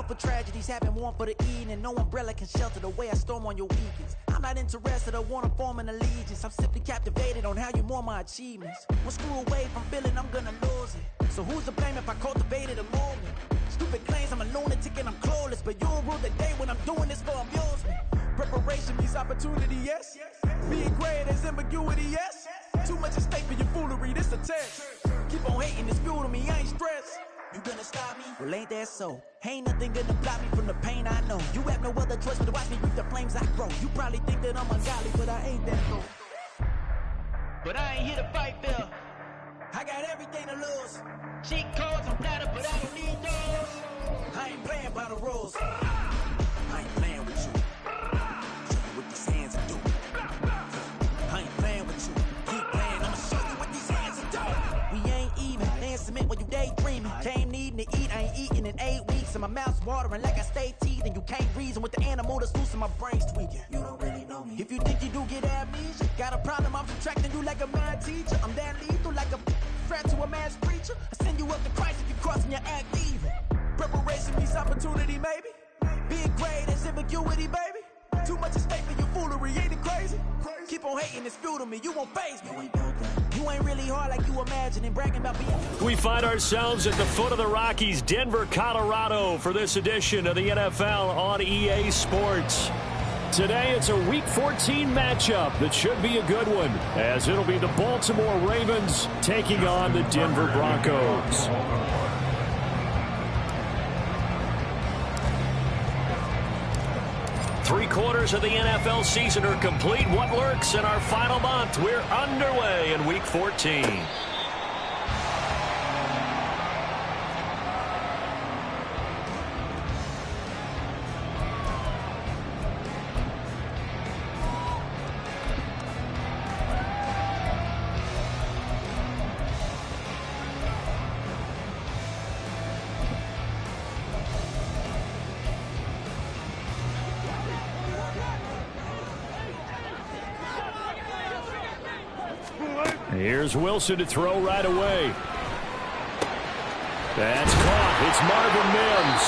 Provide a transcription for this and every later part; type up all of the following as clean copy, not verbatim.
for tragedies happen, one for the evening. No umbrella can shelter the way I storm on your weekends. I'm not interested or want to form an allegiance. I'm simply captivated on how you more my achievements. One screw away from feeling I'm gonna lose it. So who's to blame if I cultivated a moment? Stupid claims I'm a lunatic and I'm clueless, but you'll rule the day when I'm doing this for amusement. Preparation means opportunity, yes. Being great as ambiguity, yes. Too much at stake for your foolery, this a test. Keep on hating, it's fuel to me, I ain't stressed. You gonna stop me? Well, ain't that so? Ain't nothing gonna block me from the pain I know. You have no other choice but to watch me reap the flames I grow. You probably think that I'm ungodly, but I ain't that though. But I ain't here to fight, Phil. I got everything to lose. Cheat codes, I'm flattered, but I don't need those. I ain't playing by the rules. I ain't playing with you. Show you what these hands will do. I ain't playing with you. Keep playing, I'ma show you what these hands will do. We ain't even. They ain't submit when you daydreaming. Came needing to eat, I ain't eating in 8 weeks. And my mouth's watering like I stay teething. You can't reason with the animal that's loose and my brain's tweaking. You don't really know me. If you think you do get amnesia, got a problem, I'm subtracting you like a mad teacher. I'm that lethal like a threat to a mass preacher. I send you up to Christ if you crossing your act evil. Preparation means opportunity, maybe. Being great is ambiguity, baby. Too much at stake for your foolery, ain't it crazy? Keep on hating, it's fuel to me, you won't faze me. You ain't really hard like you imagine and bragging about being. We find ourselves at the foot of the Rockies, Denver, Colorado, for this edition of the NFL on EA Sports. Today, it's a Week 14 matchup that should be a good one, as it'll be the Baltimore Ravens taking on the Denver Broncos. Three-quarters of the NFL season are complete. What lurks in our final month? We're underway in Week 14. Here's Wilson to throw right away. That's caught. It's Marvin Mims.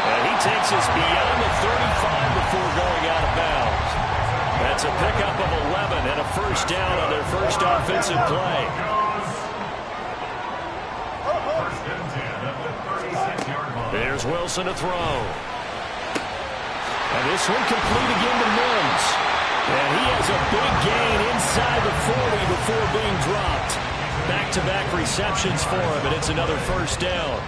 And he takes us beyond the 35 before going out of bounds. That's a pickup of 11 and a first down on their first offensive play. There's Wilson to throw. And this one complete again to Mims. And he has a big gain inside the 40 before being dropped. Back-to-back receptions for him, and it's another first down.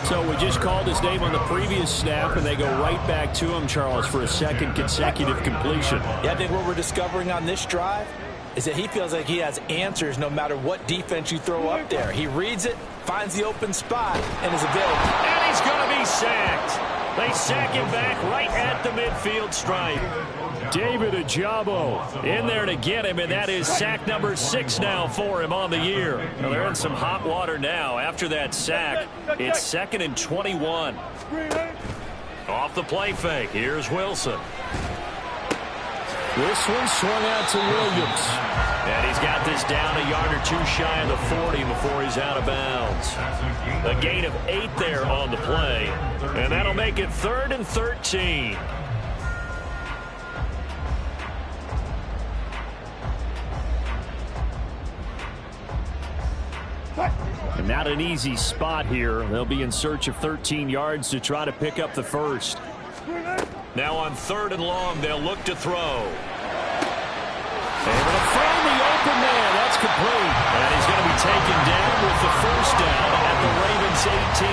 So we just called his name on the previous snap, and they go right back to him, Charles, for a second consecutive completion. Yeah, I think what we're discovering on this drive is that he feels like he has answers no matter what defense you throw up there. He reads it, finds the open spot, and is available. And he's going to be sacked. They sack him back right at the midfield stripe. David Ojabo in there to get him, and that is sack number 6 now for him on the year. Well, they're in some hot water now after that sack. It's 2nd and 21. Off the play fake, here's Wilson. This one swung out to Williams. And he's got this down a yard or two shy of the 40 before he's out of bounds. A gain of 8 there on the play. And that'll make it 3rd and 13. And not an easy spot here. They'll be in search of 13 yards to try to pick up the first. Now on 3rd and long, they'll look to throw. Able to find the open man. That's complete. And he's going to be taken down with the first down at the Ravens 18.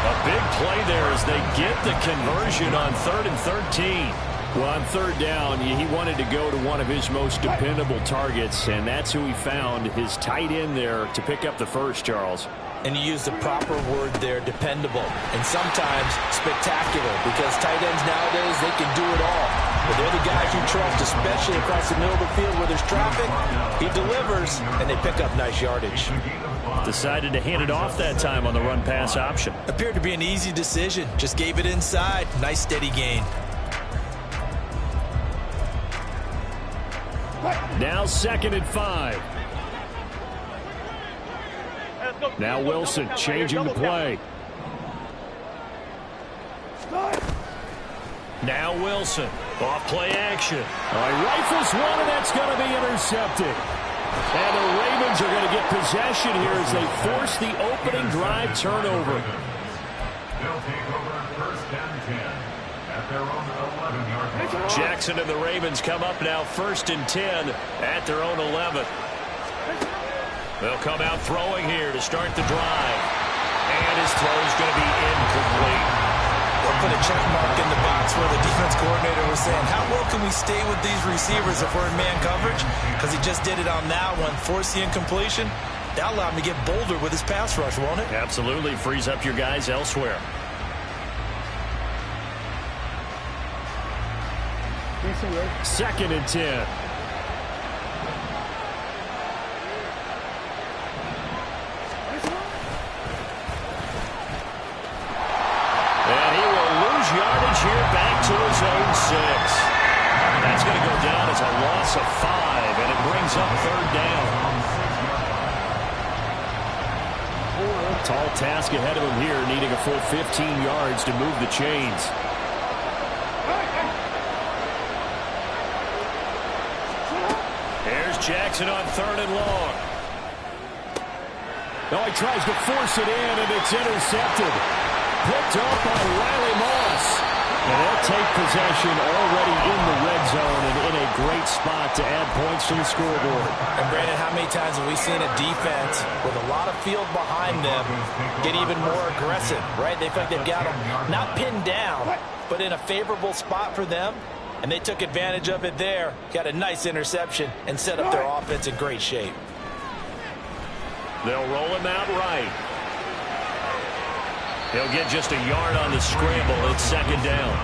A big play there as they get the conversion on 3rd and 13. Well, on 3rd down, he wanted to go to one of his most dependable targets, and that's who he found, his tight end there, to pick up the first, Charles. And you use the proper word there, dependable, and sometimes spectacular, because tight ends nowadays, they can do it all. But they're the guys you trust, especially across the middle of the field where there's traffic. He delivers, and they pick up nice yardage. Decided to hand it off that time on the run-pass option. Appeared to be an easy decision. Just gave it inside. Nice steady gain. Now 2nd and 5. Now Wilson changing the play. Now Wilson. Off play action. All right, rifles one, and that's going to be intercepted. And the Ravens are going to get possession here as they force the opening drive turnover. They'll take over first and 10 at their own 11-yard line. Jackson and the Ravens come up now first and 10 at their own 11. They'll come out throwing here to start the drive. And his throw is going to be incomplete. They'll put a check mark in the box where the defense coordinator was saying, how well can we stay with these receivers if we're in man coverage? Because he just did it on that one, forced the incompletion. That allowed him to get bolder with his pass rush, won't it? Absolutely. Frees up your guys elsewhere. Second and 10. And he will lose yardage here back to his own 6. That's going to go down as a loss of 5, and it brings up third down. Tall task ahead of him here, needing a full 15 yards to move the chains. Here's Jackson on third and long. Now he tries to force it in, and it's intercepted. Picked up by Riley Moss. And they'll take possession already in the red zone and in a great spot to add points to the scoreboard. And Brandon, how many times have we seen a defense with a lot of field behind them get even more aggressive, right? They feel like they've got them not pinned down, but in a favorable spot for them. And they took advantage of it there, got a nice interception, and set up their offense in great shape. They'll roll him out right. He'll get just a yard on the scramble. It's second down.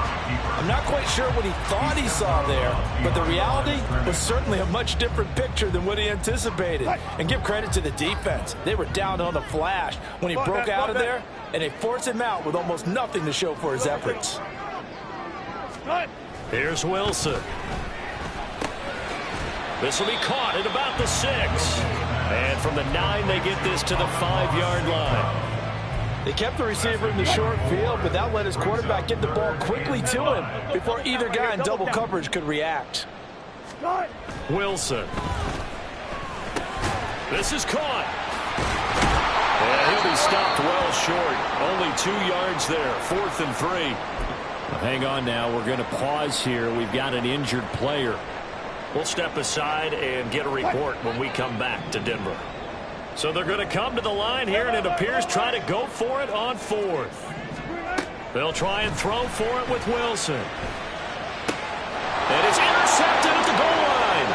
I'm not quite sure what he thought he saw there, but the reality was certainly a much different picture than what he anticipated. And give credit to the defense. They were down on the flash when he broke out of there, and they forced him out with almost nothing to show for his efforts. Here's Wilson. This will be caught at about the 6. And from the 9, they get this to the 5-yard line. They kept the receiver in the short field, but that let his quarterback get the ball quickly to him before either guy in double coverage could react. Wilson. This is caught. And he'll be stopped well short. Only 2 yards there. 4th and 3. Hang on now. We're going to pause here. We've got an injured player. We'll step aside and get a report when we come back to Denver. So they're going to come to the line here, and it appears try to go for it on 4th. They'll try and throw for it with Wilson. And it's intercepted at the goal line.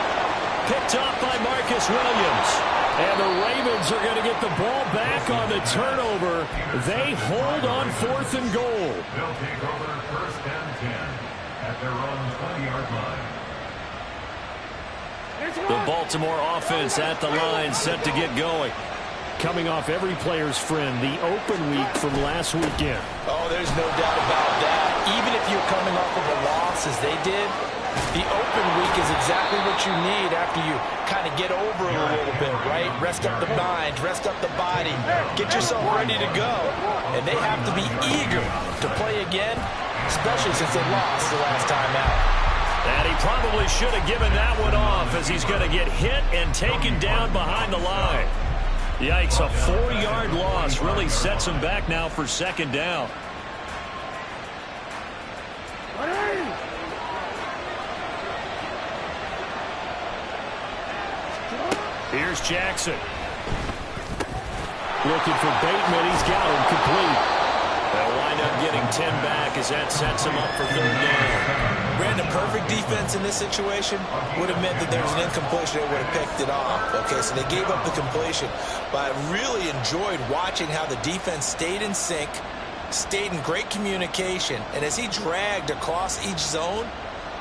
Picked up by Marcus Williams. And the Ravens are going to get the ball back on the turnover. They hold on 4th and goal. They'll take over first and 10 at their own 20-yard line. The Baltimore offense at the line, set to get going. Coming off every player's friend, the open week from last weekend. Oh, there's no doubt about that. Even if you're coming off of a loss as they did, the open week is exactly what you need after you kind of get over it a little bit, right? Rest up the mind, rest up the body, get yourself ready to go. And they have to be eager to play again, especially since they lost the last time out. And he probably should have given that one off as he's going to get hit and taken down behind the line. Yikes, a 4-yard loss really sets him back now for second down. Here's Jackson. Looking for Bateman. He's got him complete. They'll wind up getting 10 back as that sets him up for third down. Brandon, perfect defense in this situation would have meant that there was an incompletion. They would have picked it off. Okay, so they gave up the completion. But I really enjoyed watching how the defense stayed in sync, stayed in great communication. And as he dragged across each zone,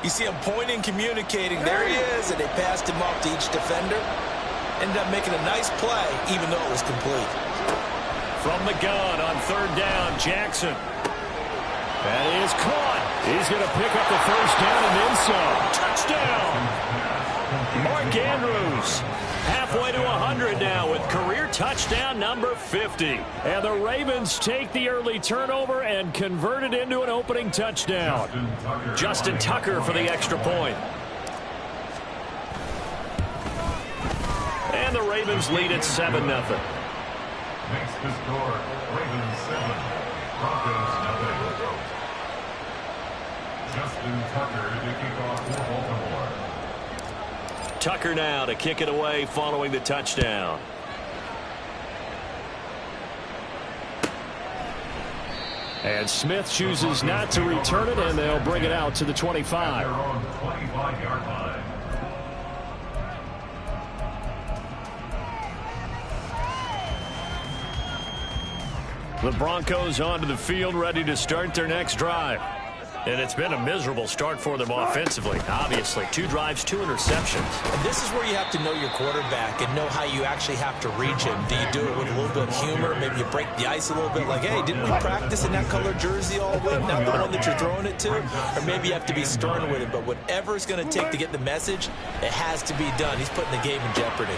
you see him pointing, communicating. There he is, and they passed him off to each defender. Ended up making a nice play, even though it was complete. From the gun on third down, Jackson. That is caught. He's going to pick up the first down and then some. Touchdown. Mark Andrews, halfway to 100 now with career touchdown number 50. And the Ravens take the early turnover and convert it into an opening touchdown. Justin Tucker for the extra point. And the Ravens lead at 7-0. Makes the score Ravens 7, Broncos 0. Justin Tucker to kick off for Baltimore. Tucker now to kick it away following the touchdown. And Smith chooses not to return it, and they'll bring it out to the 25. Their own 25-yard line. The Broncos onto the field, ready to start their next drive. And it's been a miserable start for them offensively. Obviously, 2 drives, 2 interceptions. And this is where you have to know your quarterback and know how you actually have to reach him. Do you do it with a little bit of humor? Maybe you break the ice a little bit, like, hey, didn't we practice in that color jersey all week? Not the one that you're throwing it to? Or maybe you have to be stern with it. But whatever it's going to take to get the message, it has to be done. He's putting the game in jeopardy.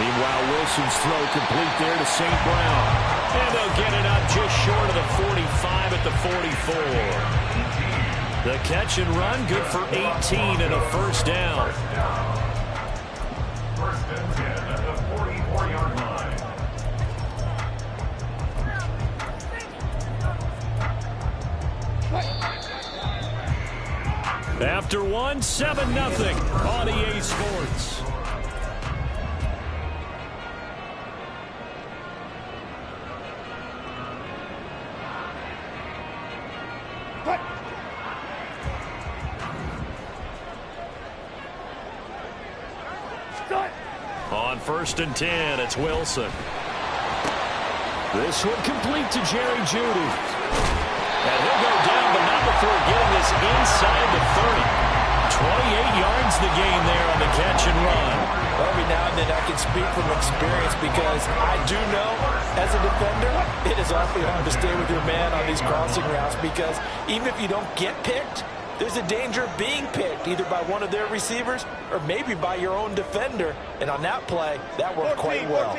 Meanwhile, Wilson's throw complete there to St. Brown. And they'll get it up just short of the 45 at the 44. The catch and run, good for 18 and a first down. First and 10 at the 44-yard line. After one, 7-0 on EA Sports. On first and 10, it's Wilson. This one complete to Jerry Jeudy. And he'll go down, but not before getting this inside the 30. 28 yards the gain there on the catch and run. Every now and then I can speak from experience because I do know as a defender it is awfully hard to stay with your man on these crossing routes because even if you don't get picked, there's a danger of being picked either by one of their receivers or maybe by your own defender. And on that play, that worked quite well.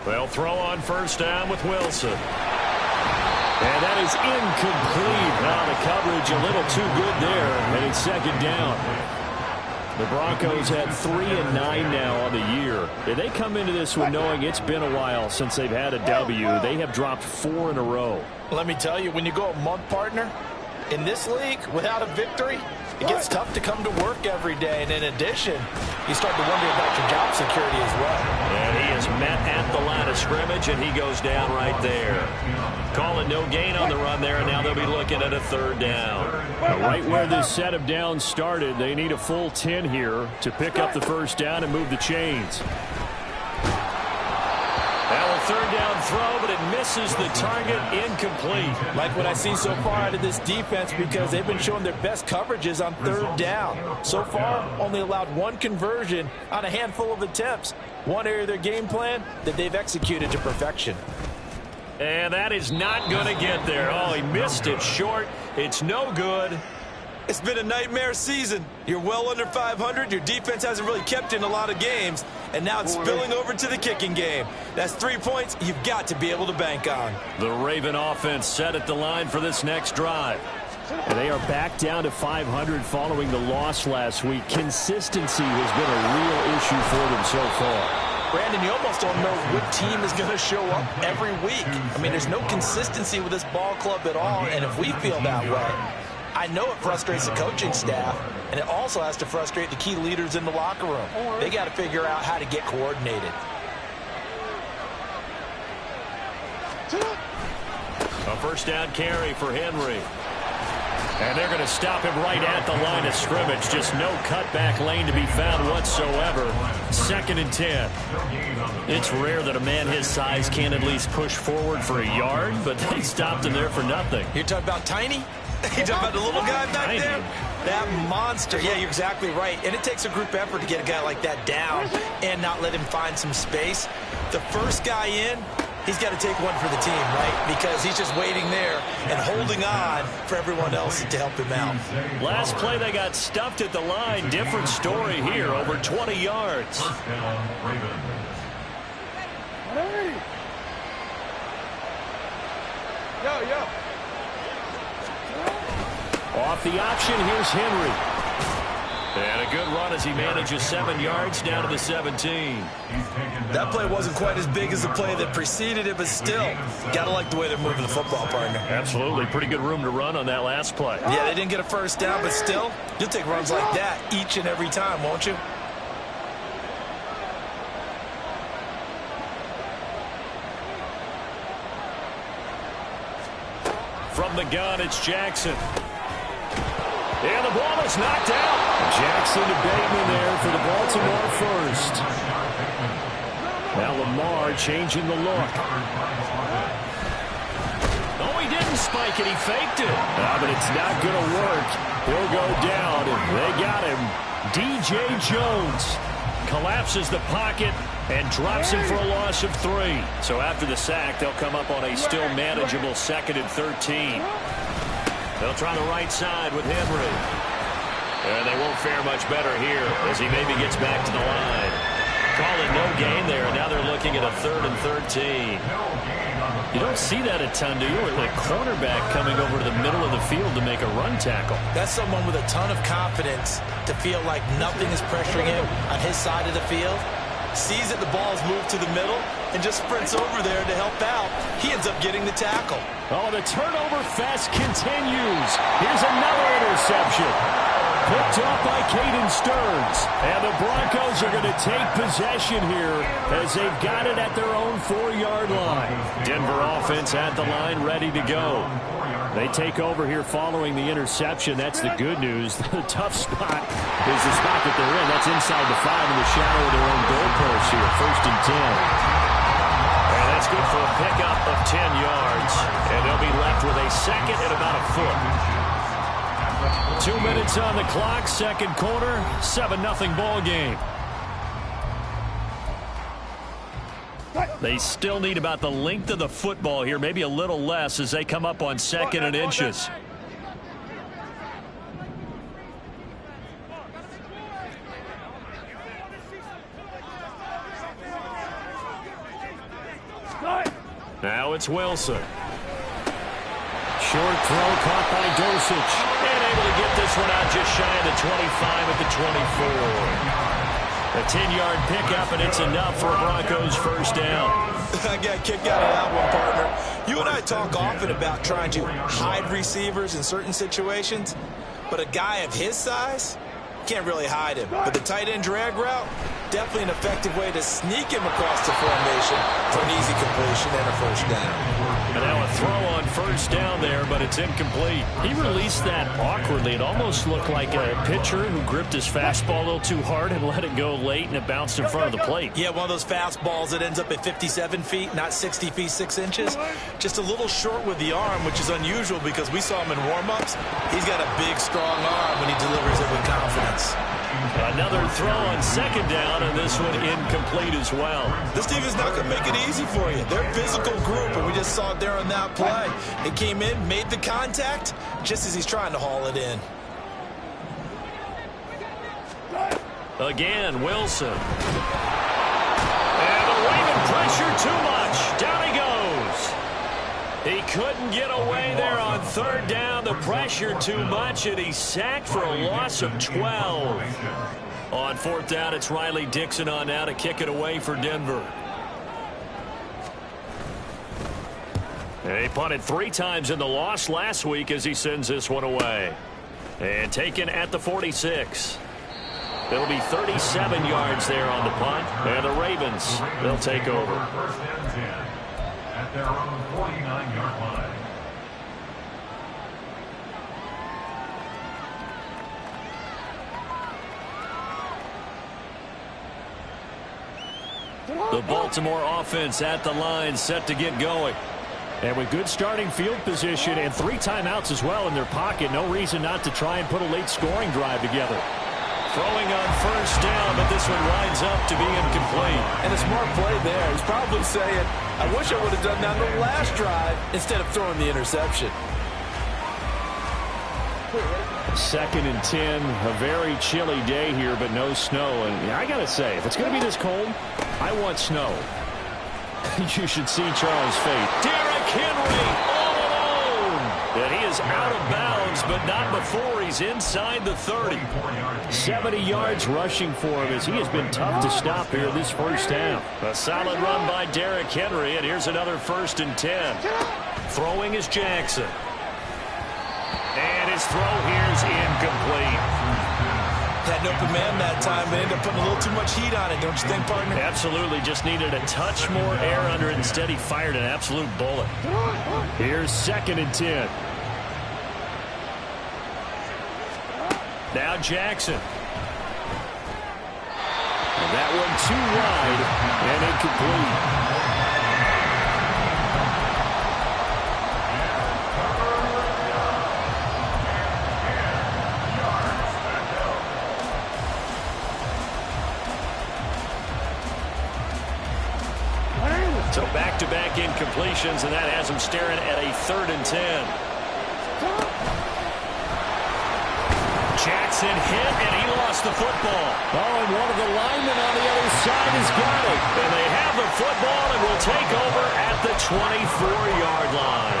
They'll throw on first down with Wilson. And that is incomplete. Now the coverage a little too good there, and it's second down. The Broncos had 3-9 now on the year. And they come into this one knowing it's been a while since they've had a W. They have dropped 4 in a row. Let me tell you, when you go a month, partner, in this league without a victory, it gets tough to come to work every day. And in addition, you start to wonder about your job security as well. And he is met at the line of scrimmage, and he goes down right there. Calling no gain on the run there, and now they'll be looking at a third down. Right where this set of downs started, they need a full 10 here to pick up the first down and move the chains. Now a third down throw, but it misses the target, incomplete. Like what I've seen so far out of this defense because they've been showing their best coverages on third down. So far, only allowed 1 conversion on a handful of attempts. One area of their game plan that they've executed to perfection. And that is not going to get there. Oh, he missed it short. It's no good. It's been a nightmare season. You're well under 500. Your defense hasn't really kept in a lot of games. And now it's spilling over to the kicking game. That's 3 points you've got to be able to bank on. The Raven offense set at the line for this next drive. And they are back down to 500 following the loss last week. Consistency has been a real issue for them so far. Brandon, you almost don't know what team is going to show up every week. I mean, there's no consistency with this ball club at all. And if we feel that way, I know it frustrates the coaching staff, and it also has to frustrate the key leaders in the locker room. They got to figure out how to get coordinated. A first down carry for Henry. And they're going to stop him right at the line of scrimmage. Just no cutback lane to be found whatsoever. Second and 10. It's rare that a man his size can at least push forward for a yard, but they stopped him there for nothing. You're talking about Tiny? You're talking about the little guy back Tiny. there? That monster. Yeah, you're exactly right. And it takes a group effort to get a guy like that down and not let him find some space. The first guy in, he's got to take one for the team, right? Because he's just waiting there and holding on for everyone else to help him out. Last play, they got stuffed at the line. Different story here, over 20 yards. First down, Ravens. Off the option, here's Henry. And a good run as he manages 7 yards down to the 17. That play wasn't quite as big as the play that preceded it, but still, got to like the way they're moving the football, partner. Absolutely. Pretty good room to run on that last play. Yeah, they didn't get a first down, but still, you'll take runs like that each and every time, won't you? From the gun, it's Jackson. And the ball is knocked out. Jackson to Bateman there for the Baltimore first. Now Lamar changing the look. Oh, he didn't spike it. He faked it. But it's not going to work. He'll go down, and they got him. DJ Jones collapses the pocket and drops him for a loss of 3. So after the sack, they'll come up on a still manageable 2nd and 13. They'll try the right side with Henry. And they won't fare much better here as he maybe gets back to the line. Call it no gain there. Now they're looking at a 3rd and 13. You don't see that a ton, do you? With a cornerback coming over to the middle of the field to make a run tackle. That's someone with a ton of confidence to feel like nothing is pressuring him on his side of the field. Sees that the ball's moved to the middle and just sprints over there to help out. He ends up getting the tackle. Oh, the turnover fest continues. Here's another interception. Picked up by Caden Stearns. And the Broncos are going to take possession here as they've got it at their own 4-yard line. Denver offense at the line, ready to go. They take over here following the interception. That's the good news. The tough spot is the spot that they're in. That's inside the 5 in the shadow of their own goalpost here. 1st and 10. And that's good for a pickup of 10 yards. And they'll be left with a 2nd and about a foot. 2 minutes on the clock, 2nd quarter, 7-0 ball game. They still need about the length of the football here, maybe a little less as they come up on 2nd and inches. Now it's Wilson. Short throw caught by Dosich. And able to get this one out just shy of the 25 at the 24. A 10-yard pickup, and it's enough for a Broncos first down. I got kicked out of that one, partner. You and I talk often about trying to hide receivers in certain situations, but a guy of his size can't really hide him. But the tight end drag route, definitely an effective way to sneak him across the formation for an easy completion and a first down. And now a throw on first down there, but it's incomplete. He released that awkwardly. It almost looked like a pitcher who gripped his fastball a little too hard and let it go late, and it bounced in front of the plate. Yeah, one of those fastballs that ends up at 57 feet, not 60 feet, 6 inches. Just a little short with the arm, which is unusual because we saw him in warm-ups. He's got a big, strong arm when he delivers it with confidence. Another throw on 2nd down, and this one incomplete as well. This team is not going to make it easy for you. They're a physical group, and we just saw it there on that play. It came in, made the contact, just as he's trying to haul it in. Again, Wilson. And the Raven pressure too much. Down he goes. He couldn't get away there on 3rd down. The pressure too much, and he's sacked for a loss of 12. On 4th down, it's Riley Dixon on now to kick it away for Denver. He punted 3 times in the loss last week as he sends this one away. And taken at the 46. It'll be 37 yards there on the punt. And the Ravens, they'll take over. 1st and 10 at their own 49-yard line. The Baltimore offense at the line, set to get going. And with good starting field position and 3 timeouts as well in their pocket, no reason not to try and put a late scoring drive together. Throwing on first down, but this one winds up to be incomplete. And a smart play there. He's probably saying, I wish I would have done that on the last drive instead of throwing the interception. 2nd and 10, a very chilly day here, but no snow. And I got to say, if it's going to be this cold, I want snow. You should see Charles' fate. Derrick Henry all alone. And he is out of bounds, but not before he's inside the 30. 70 yards rushing for him as he has been tough to stop here this first half. A solid run by Derrick Henry, and here's another 1st and 10. Throwing is Jackson. And his throw here is incomplete. Had an open man that time, but ended up putting a little too much heat on it, don't you think, partner? Absolutely, just needed a touch more air under it. Instead, he fired an absolute bullet. Here's 2nd and 10. Now Jackson. And that one too wide and incomplete. So back-to-back incompletions, and that has him staring at a 3rd and 10. Jackson hit, and he lost the football. Oh, and one of the linemen on the other side has got it. And they have the football and will take over at the 24-yard line.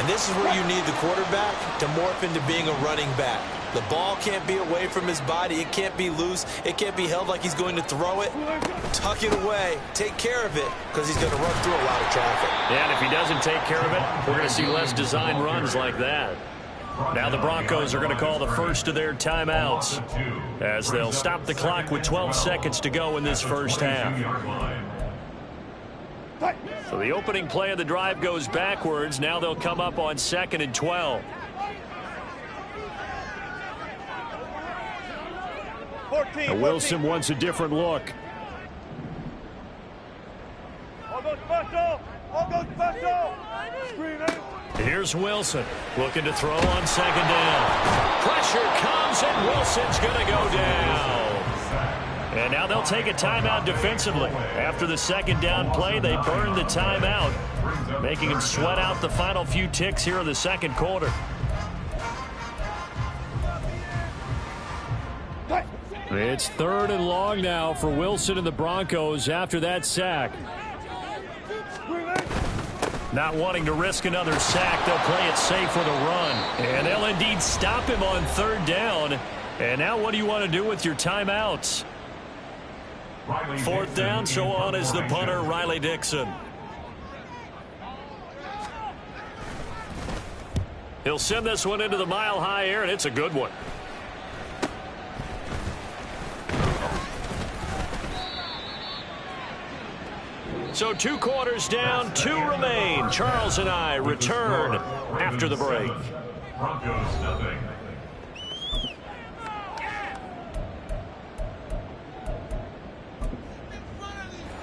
And this is where you need the quarterback to morph into being a running back. The ball can't be away from his body. It can't be loose. It can't be held like he's going to throw it. Tuck it away. Take care of it because he's going to run through a lot of traffic. Yeah, and if he doesn't take care of it, we're going to see less design runs like that. Now the Broncos are going to call the first of their timeouts as they'll stop the clock with 12 seconds to go in this first half. So the opening play of the drive goes backwards. Now they'll come up on 2nd and 12. And Wilson wants a different look. Here's Wilson looking to throw on 2nd down. Pressure comes, and Wilson's going to go down. And now they'll take a timeout defensively. After the 2nd down play, they burn the timeout, making him sweat out the final few ticks here in the 2nd quarter. It's 3rd and long now for Wilson and the Broncos after that sack. Not wanting to risk another sack, they'll play it safe with a run. And they'll indeed stop him on 3rd down. And now what do you want to do with your timeouts? 4th down, so on is the punter, Riley Dixon. He'll send this one into the mile-high air, and it's a good one. So 2 quarters down, 2 remain. Charles and I return after the break. Broncos nothing.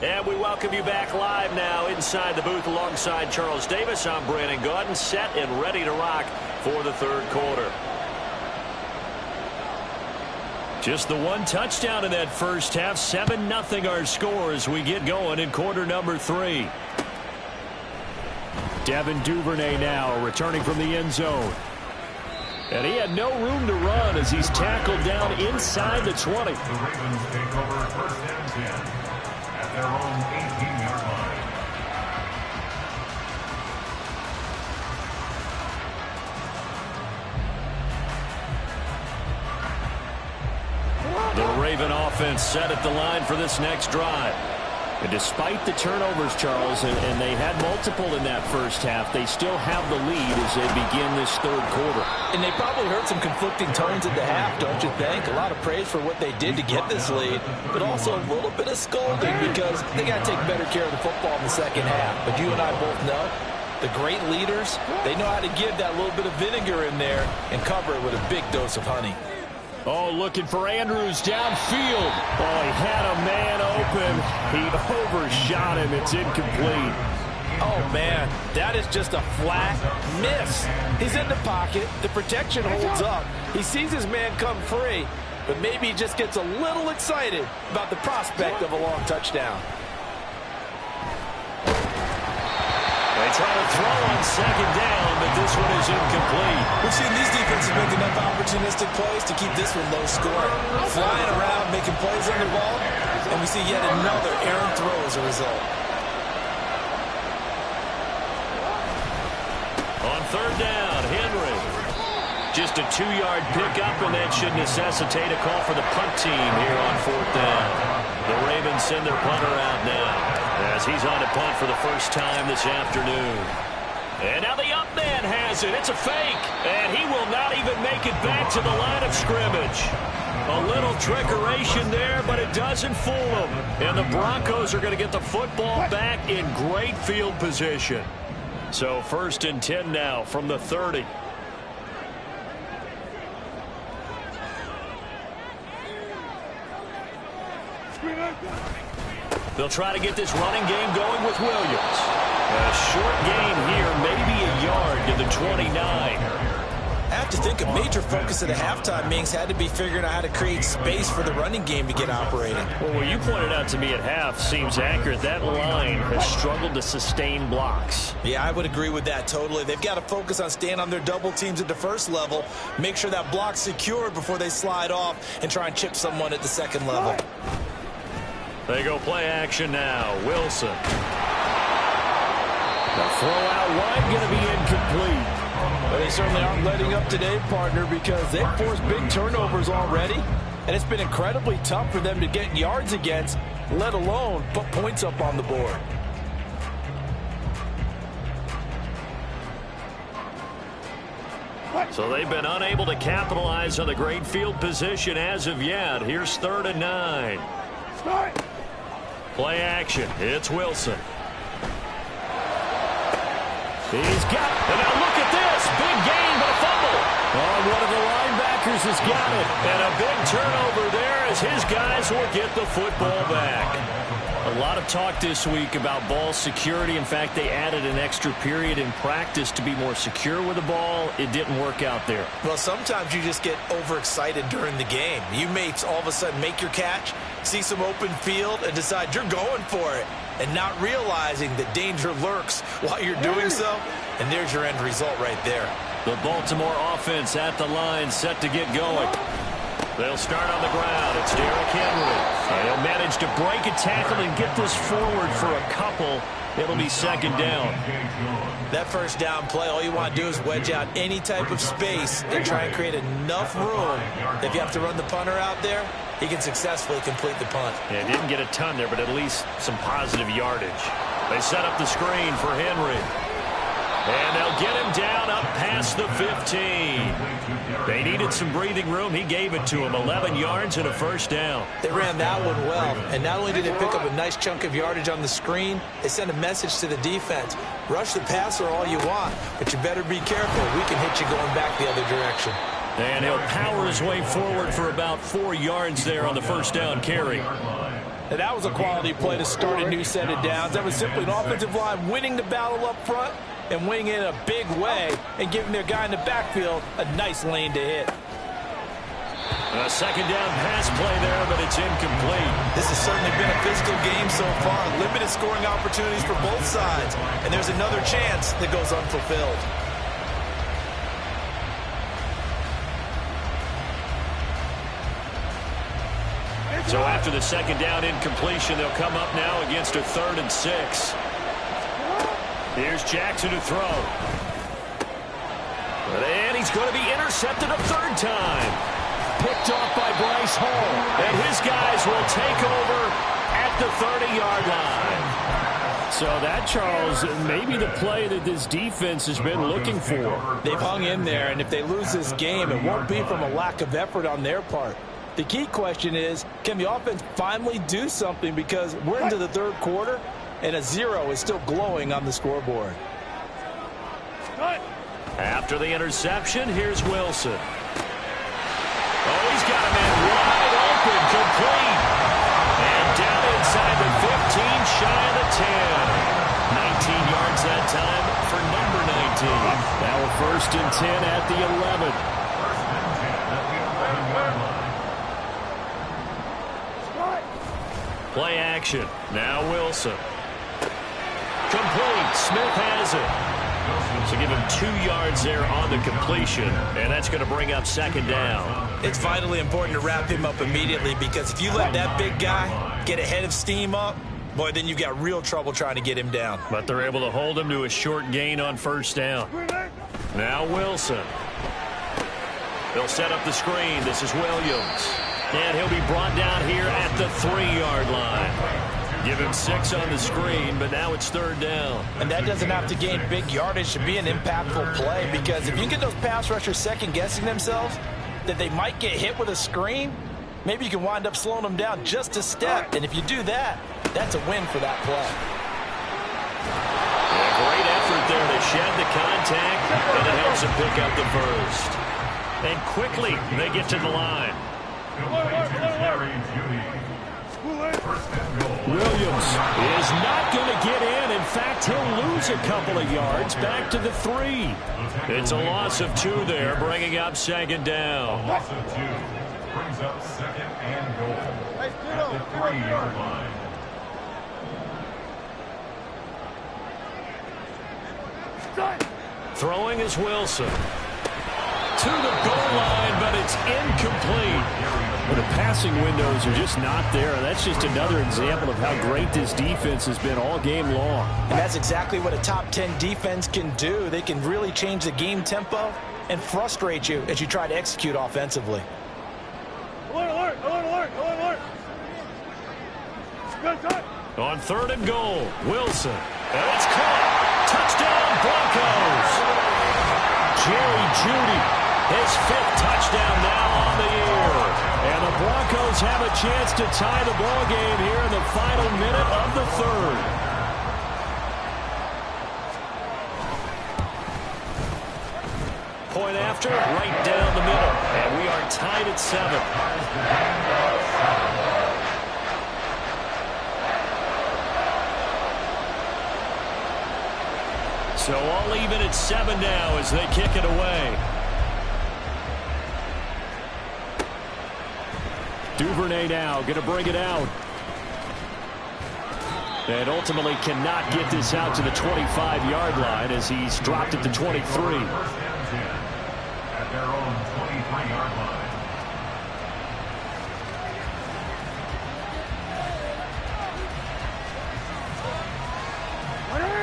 And we welcome you back live now inside the booth alongside Charles Davis. I'm Brandon Gaudin, set and ready to rock for the 3rd quarter. Just the 1 touchdown in that first half. 7-0 our score as we get going in quarter number 3. Devin Duvernay now returning from the end zone. And he had no room to run as he's tackled down inside the 20. The Ravens take over 1st and 10 at their own 18-yard line. The Raven offense set at the line for this next drive. And despite the turnovers, Charles, and they had multiple in that first half, they still have the lead as they begin this 3rd quarter. And they probably heard some conflicting tones at the half, don't you think? A lot of praise for what they did to get this lead, but also a little bit of scolding because they got to take better care of the football in the 2nd half. But you and I both know the great leaders, they know how to give that little bit of vinegar in there and cover it with a big dose of honey. Oh, looking for Andrews downfield. Oh, he had a man open. He overshot him. It's incomplete. Oh, man, that is just a flat miss. He's in the pocket. The protection holds up. He sees his man come free, but maybe he just gets a little excited about the prospect of a long touchdown. They try to throw on second down, but this one is incomplete. We've seen these defenses make enough opportunistic plays to keep this one low scoring. Flying around, making plays on the ball, and we see yet another errant throw as a result. On third down, Henry. Just a 2-yard pickup, and that should necessitate a call for the punt team here on fourth down. The Ravens send their punter out now as he's on to punt for the first time this afternoon. And now the up man has it. It's a fake, and he will not even make it back to the line of scrimmage. A little trickeration there, but it doesn't fool them. And the Broncos are going to get the football back in great field position. So 1st and 10 now from the 30. They'll try to get this running game going with Williams. A short gain here, maybe a yard to the 29. I have to think a major focus of the halftime meetings had to be figuring out how to create space for the running game to get operating. Well, what you pointed out to me at half seems accurate. That line has struggled to sustain blocks. Yeah, I would agree with that totally. They've got to focus on staying on their double teams at the first level, make sure that block's secured before they slide off and try and chip someone at the second level. They go play action now. Wilson. The throw out wide going to be incomplete. But they certainly aren't letting up today, partner, because they've forced big turnovers already. And it's been incredibly tough for them to get yards against, let alone put points up on the board. So they've been unable to capitalize on the great field position as of yet. Here's 3rd and 9. Play action. It's Wilson. He's got it. And now look at this. Big gain, but a fumble. Oh, one of the linebackers has got it. And a big turnover there as his guys will get the football back. A lot of talk this week about ball security. In fact, they added an extra period in practice to be more secure with the ball. It didn't work out there. Well, sometimes you just get overexcited during the game. You may all of a sudden make your catch, see some open field, and decide you're going for it, and not realizing that danger lurks while you're doing so. And there's your end result right there. The Baltimore offense at the line, set to get going. They'll start on the ground. It's Derrick Henry. And he'll manage to break a tackle and get this forward for a couple. It'll be 2nd down. That first down play, all you want to do is wedge out any type of space and try and create enough room. If you have to run the punter out there, he can successfully complete the punt. Yeah, didn't get a ton there, but at least some positive yardage. They set up the screen for Henry. And they'll get him down up past the 15. They needed some breathing room. He gave it to him. 11 yards and a 1st down. They ran that one well. And not only did they pick up a nice chunk of yardage on the screen, they sent a message to the defense. Rush the passer all you want, but you better be careful. We can hit you going back the other direction. And he'll power his way forward for about 4 yards there on the 1st down carry. And that was a quality play to start a new set of downs. That was simply an offensive line winning the battle up front and winning it in a big way and giving their guy in the backfield a nice lane to hit. A 2nd down pass play there, but it's incomplete. This has certainly been a physical game so far. Limited scoring opportunities for both sides. And there's another chance that goes unfulfilled. So after the 2nd down incompletion, they'll come up now against a 3rd and 6. Here's Jackson to throw. And he's going to be intercepted a 3rd time. Picked off by Bryce Hall. And his guys will take over at the 30-yard line. So that, Charles, maybe the play that this defense has been looking for. They've hung in there, and if they lose this game, it won't be from a lack of effort on their part. The key question is, can the offense finally do something, because we're into the 3rd quarter, and a 0 is still glowing on the scoreboard. After the interception, here's Wilson. Oh, he's got a man wide open, complete. And down inside the 15, shy of the 10. 19 yards that time for number 19. Now a 1st and 10 at the 11. Play action. Now Wilson. Complete. Smith has it. So give him 2 yards there on the completion, and that's going to bring up second down. It's vitally important to wrap him up immediately, because if you let that big guy get a head of steam up, boy, then you've got real trouble trying to get him down. But they're able to hold him to a short gain on first down. Now Wilson. They'll set up the screen. This is Williams. And he'll be brought down here at the 3-yard line. Give him 6 on the screen, but now it's third down. And that doesn't have to gain big yardage to be an impactful play, because if you get those pass rushers second-guessing themselves that they might get hit with a screen, maybe you can wind up slowing them down just a step. And if you do that, that's a win for that play. Yeah, great effort there to shed the contact, and it helps him pick up the first. And quickly, they get to the line. Williams is not going to get in. In fact, he'll lose a couple of yards back to the 3. It's a loss of 2 there, bringing up second down. Loss of 2 brings up second and goal at the 3-yard line. Throwing is Wilson. To the goal line, but it's incomplete. Well, the passing windows are just not there. That's just another example of how great this defense has been all game long. And that's exactly what a top 10 defense can do. They can really change the game tempo and frustrate you as you try to execute offensively. Alert, alert, alert, alert, alert. On third and goal, Wilson. And it's caught. Touchdown, Broncos. Jerry Jeudy, his 5th touchdown now on the year. And the Broncos have a chance to tie the ball game here in the final minute of the 3rd. Point after, right down the middle. And we are tied at 7. So all even at 7 now as they kick it away. Duvernay now going to bring it out. And ultimately cannot get this out to the 25-yard line as he's dropped at the 23. First and 10 at their own 23-yard line.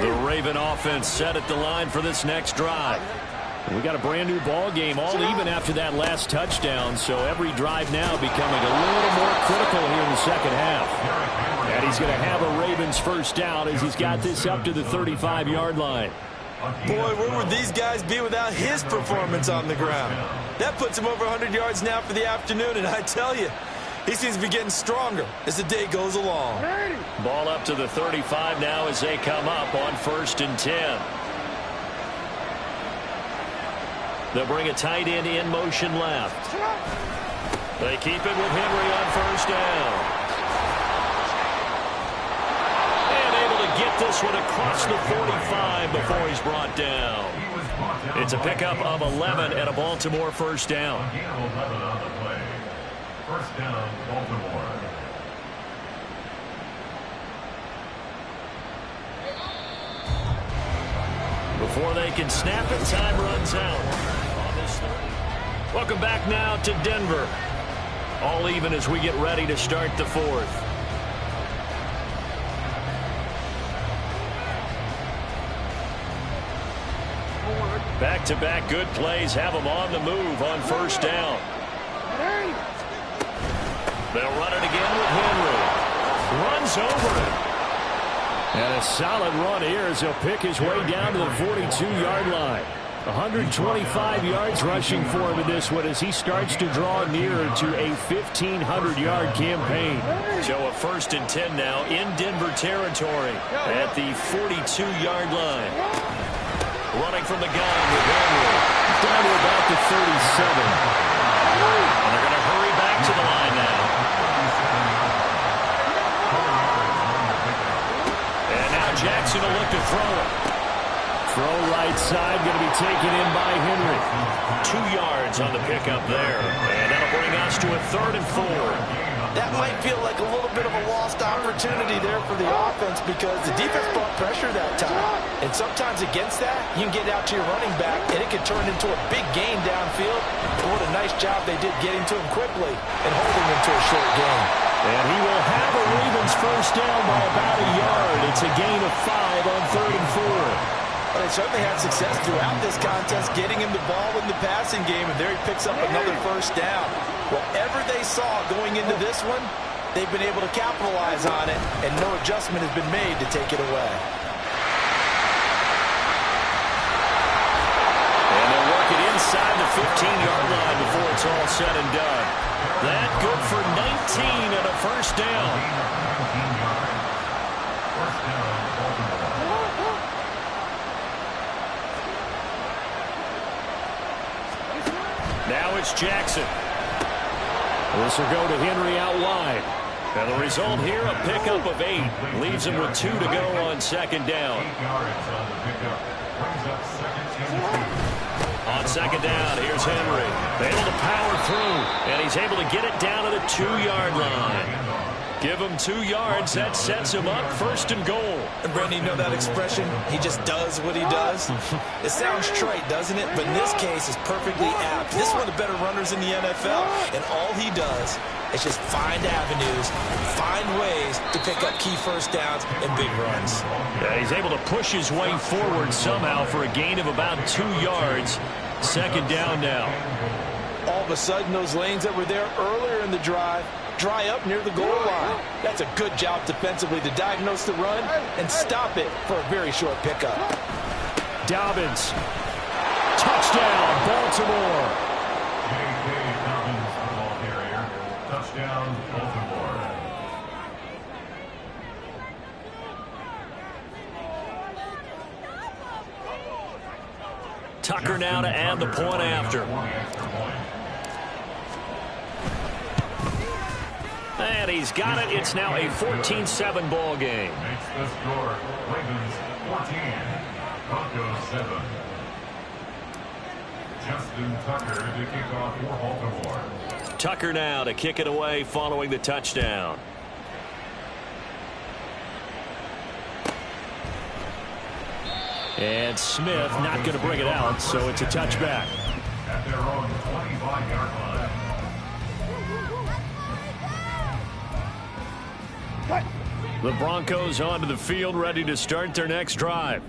The Raven offense set at the line for this next drive. We got a brand new ball game, all even after that last touchdown, so every drive now becoming a little more critical here in the second half. And he's going to have a Ravens first down as he's got this up to the 35-yard line. Boy, where would these guys be without his performance on the ground? That puts him over 100 yards now for the afternoon, and I tell you, he seems to be getting stronger as the day goes along. Ball up to the 35 now as they come up on 1st and 10. They'll bring a tight end in motion left. They keep it with Henry on first down. And able to get this one across the 45 before he's brought down. It's a pickup of 11 and a Baltimore first down. A gain of 11 on the play. First down, Baltimore. Before they can snap it, time runs out. Welcome back now to Denver. All even as we get ready to start the 4th. Back-to-back good plays have them on the move on first down. They'll run it again with Henry. Runs over it. And a solid run here as he'll pick his way down to the 42-yard line. 125 yards rushing for him in this one as he starts to draw nearer to a 1,500-yard campaign. So a 1st and 10 now in Denver territory at the 42-yard line. Running from the gun with Henry. Down to about the 37. And they're going to hurry back to the line now. And now Jackson will look to throw it. Throw right side, going to be taken in by Henry. 2 yards on the pickup there. And that'll bring us to a 3rd and 4. That might feel like a little bit of a lost opportunity there for the offense because the defense brought pressure that time. And sometimes against that, you can get out to your running back, and it can turn into a big gain downfield. What a nice job they did getting to him quickly and holding him to a short gain. And he will have a Ravens first down by about a yard. It's a gain of 5 on 3rd and 4. Well, they certainly had success throughout this contest, getting him the ball in the passing game, and there he picks up another first down. Whatever they saw going into this one, they've been able to capitalize on it, and no adjustment has been made to take it away. And they'll work it inside the 15-yard line before it's all said and done. That good for 19 and a first down. First down, Baltimore. Now it's Jackson. This will go to Henry out wide. And the result here, a pickup of 8. Leaves him with 2 to go on 2nd down. 8 yards on the pickup. Brings up 2nd and 2. On 2nd down, here's Henry. Able to power through. And he's able to get it down to the 2-yard line. Give him 2 yards. That sets him up 1st and goal. And Brandon, you know that expression? He just does what he does. It sounds trite, doesn't it? But in this case, it's perfectly apt. This is one of the better runners in the NFL. And all he does is just find avenues, find ways to pick up key first downs and big runs. Yeah, he's able to push his way forward somehow for a gain of about 2 yards. 2nd down now. All of a sudden, those lanes that were there earlier in the drive dry up near the goal line. That's a good job defensively to diagnose the run and stop it for a very short pickup. Dobbins. Touchdown, Baltimore. J.K. Dobbins, the ball carrier. Touchdown, Baltimore. Tucker now to add the point after. And he's got it. It's now a 14-7 ball game. Makes the score Ravens 14, Broncos 7. Justin Tucker to kick off for Baltimore. Tucker now to kick it away following the touchdown. And Smith not going to bring it out, so it's a touchback. At their own 25-yard line. The Broncos onto the field, ready to start their next drive.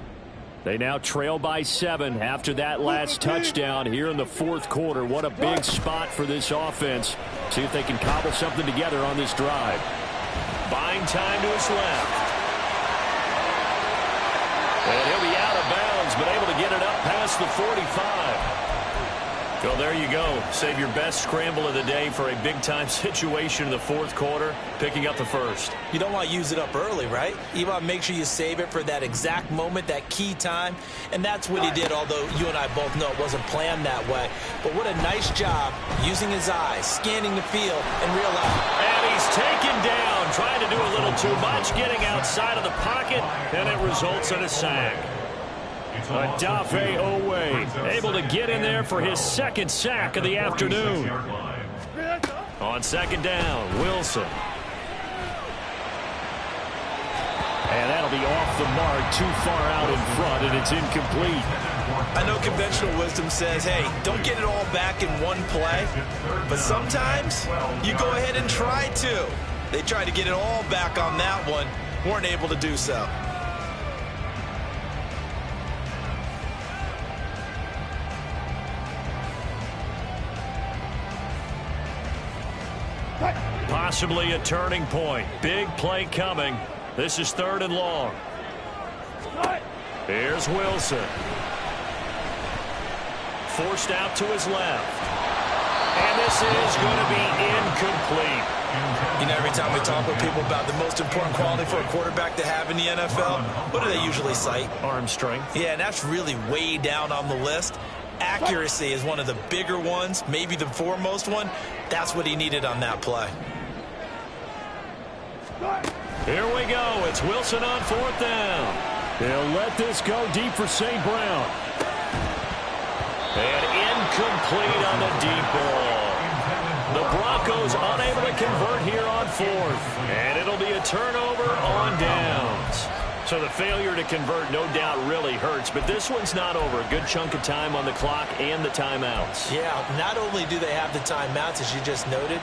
They now trail by 7 after that last touchdown here in the 4th quarter. What a big spot for this offense. See if they can cobble something together on this drive. Buying time to his left. And he'll be out of bounds, but able to get it up past the 45. Well, there you go. Save your best scramble of the day for a big-time situation in the 4th quarter, picking up the first. You don't want to use it up early, right? You want to make sure you save it for that exact moment, that key time. And that's what he did, although you and I both know it wasn't planned that way. But what a nice job using his eyes, scanning the field, and realizing. And he's taken down, trying to do a little too much, getting outside of the pocket, and it results in a sack. Odafe Oweh able to get in there for his 2nd sack of the afternoon. On 2nd down, Wilson. And that'll be off the mark, too far out in front, and it's incomplete. I know conventional wisdom says, hey, don't get it all back in one play. But sometimes you go ahead and try to. They tried to get it all back on that one, weren't able to do so. Possibly a turning point. Big play coming. This is 3rd and long. Here's Wilson. Forced out to his left. And this is going to be incomplete. You know, every time we talk with people about the most important quality for a quarterback to have in the NFL, what do they usually cite? Arm strength. Yeah, and that's really way down on the list. Accuracy is one of the bigger ones, maybe the foremost one. That's what he needed on that play. Here we go. It's Wilson on 4th down. They'll let this go deep for St. Brown. And incomplete on the deep ball. The Broncos unable to convert here on fourth. And it'll be a turnover on downs. So the failure to convert, no doubt, really hurts. But this one's not over. A good chunk of time on the clock and the timeouts. Yeah, not only do they have the timeouts, as you just noted,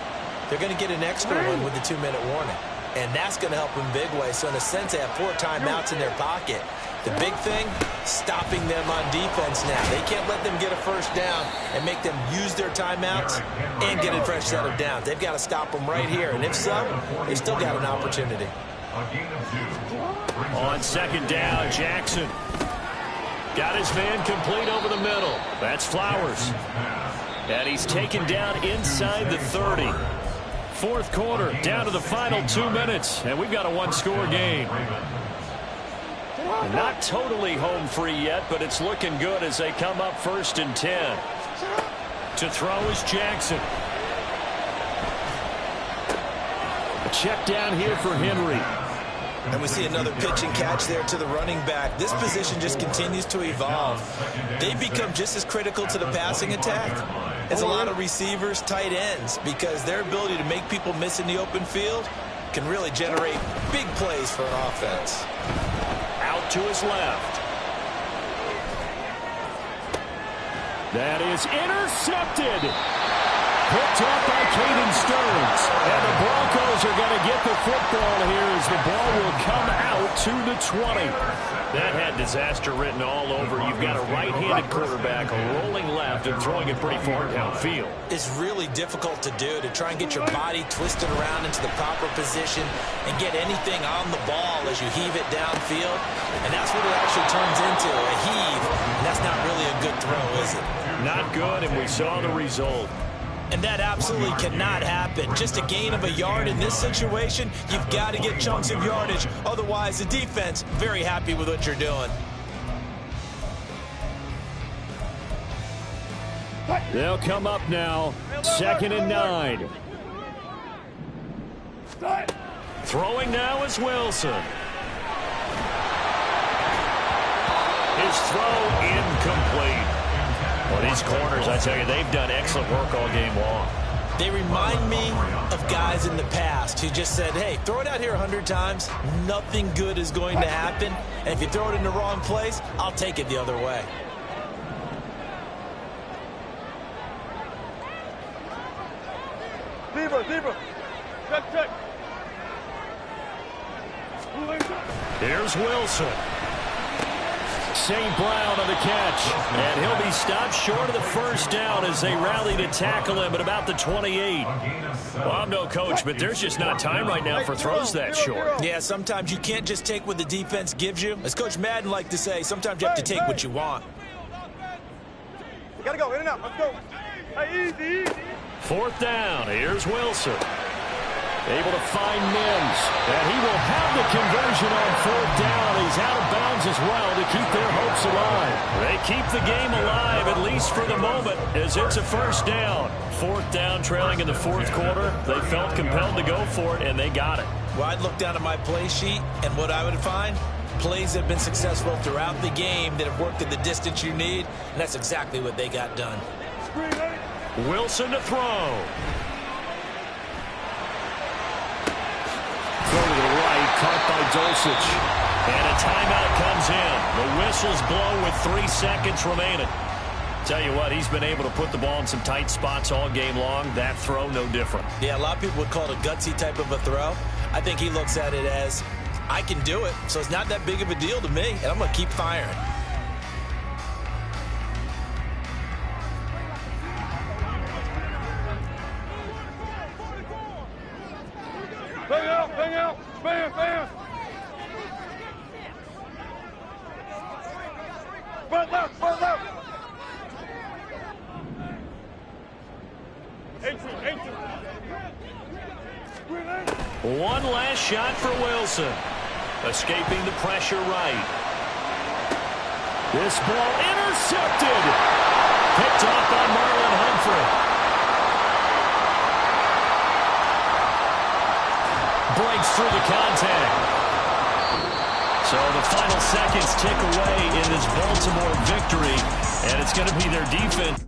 they're going to get an extra one with the 2-minute warning. And that's going to help in big way. So in a sense, they have 4 timeouts in their pocket. The big thing, stopping them on defense now. They can't let them get a first down and make them use their timeouts and get a fresh set of downs. They've got to stop them right here. And if so, they've still got an opportunity. On second down, Jackson got his man complete over the middle. That's Flowers. And he's taken down inside the 30. Fourth quarter, down to the final 2 minutes. And we've got a one-score game. Not totally home free yet, but it's looking good as they come up 1st and 10. To throw is Jackson. A check down here for Henry. And we see another pitch and catch there to the running back. This position just continues to evolve. They've become just as critical to the passing attack as a lot of receivers, tight ends, because their ability to make people miss in the open field can really generate big plays for an offense. Out to his left. That is intercepted. Picked off by Caden Stearns. And the Broncos are going to get the football here as the ball will come out to the 20. That had disaster written all over. You've got a right-handed quarterback rolling left and throwing it pretty far downfield. It's really difficult to do, to try and get your body twisted around into the proper position and get anything on the ball as you heave it downfield. And that's what it actually turns into, a heave. And that's not really a good throw, is it? Not good, and we saw the result. And that absolutely cannot happen. Just a gain of a yard in this situation, you've got to get chunks of yardage. Otherwise, the defense, very happy with what you're doing. They'll come up now, 2nd and 9. Throwing now is Wilson. His throw incomplete. Well, these corners, I tell you, they've done excellent work all game long. They remind me of guys in the past who just said, hey, throw it out here 100 times. Nothing good is going to happen. And if you throw it in the wrong place, I'll take it the other way. Zebra. Check. Here's Wilson. St. Brown on the catch, and he'll be stopped short of the first down as they rally to tackle him at about the 28. Well, I'm no coach, but there's just not time right now for throws that short. Yeah, sometimes you can't just take what the defense gives you. As Coach Madden liked to say, sometimes you have to take what you want. We gotta go, in and out, let's go. Hey, easy. 4th down, here's Wilson. Able to find Mims, and he will have the conversion on 4th down. He's out of bounds as well to keep their hopes alive. They keep the game alive, at least for the moment, as it's a first down. 4th down, trailing in the 4th quarter. They felt compelled to go for it, and they got it. Well, I'd look down at my play sheet, and what I would find, plays that have been successful throughout the game that have worked at the distance you need, and that's exactly what they got done. Wilson to throw. Throw to the right, caught by Dulcich. And a timeout comes in. The whistles blow with 3 seconds remaining. Tell you what, he's been able to put the ball in some tight spots all game long. That throw, no different. Yeah, a lot of people would call it a gutsy type of a throw. I think he looks at it as, I can do it, so it's not that big of a deal to me, and I'm going to keep firing. Bang out, bam. Front left. 18. One last shot for Wilson. Escaping the pressure right. This ball intercepted. Picked off by Marlon Humphrey. Breaks through the contact. So the final seconds tick away in this Baltimore victory, and it's going to be their defense.